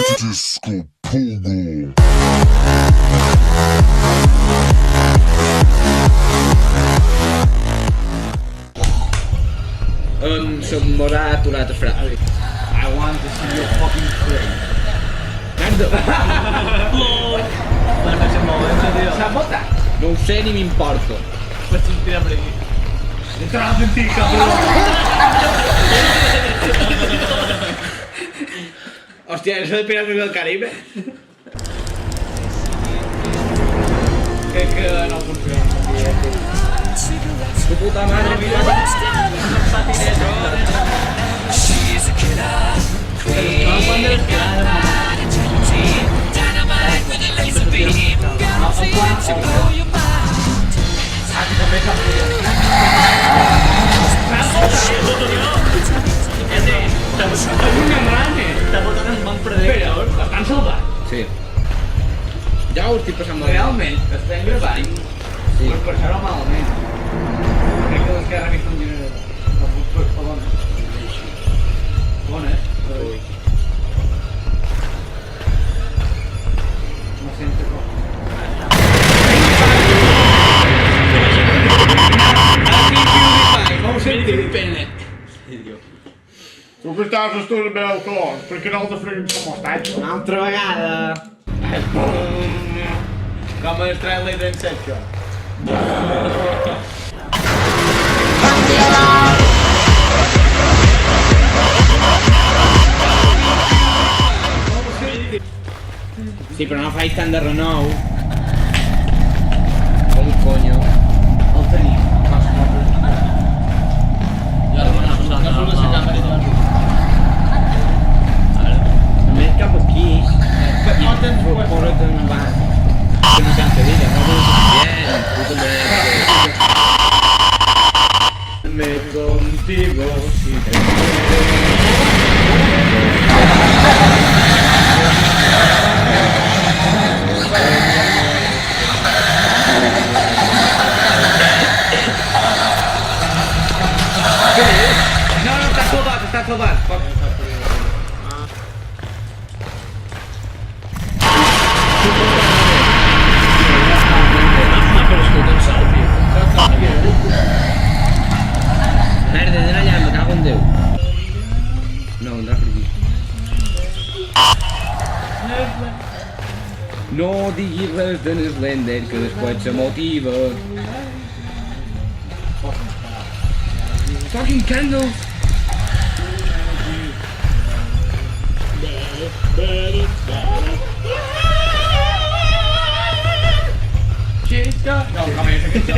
Disco Pogo. S'ha aturat el frase. I want to see your fucking face. Merda! Guarda ese momento, tío. S'ha votat? No ho sé ni m'importa. Pots inspirar per aquí. Entrad en ti, cabrón. Hòstia, eso de Pirates del Caribe. Crec que no funciona. Tu puta madre, mira. Està votant en banc predador. Estan salvant. Sí. Ja ho estic passant molt bé. Realment, estem gravant. Sí. Per passar-ho malament. Crec que l'esquerra que està un generador. No puc fer bona. Bona, Ui. No sento com. Com ho senti? Tu que estàs a l'estura del balcó, perquè no el defregim com estats? Una altra vegada. Com el trailer d'Inception. Sí, però no faig tant de renou. Com coño. El tenim. Més cap aquí. Posa't en banc. Que no canta vida, no és suficient. Tu també. Me contigo si te No, està salvat, està salvat. Merda, anem allà, me cago en Déu. No, andrà per aquí. No diguis res de Slender, que després se motiva. Fucking candles! No, com és aquesta?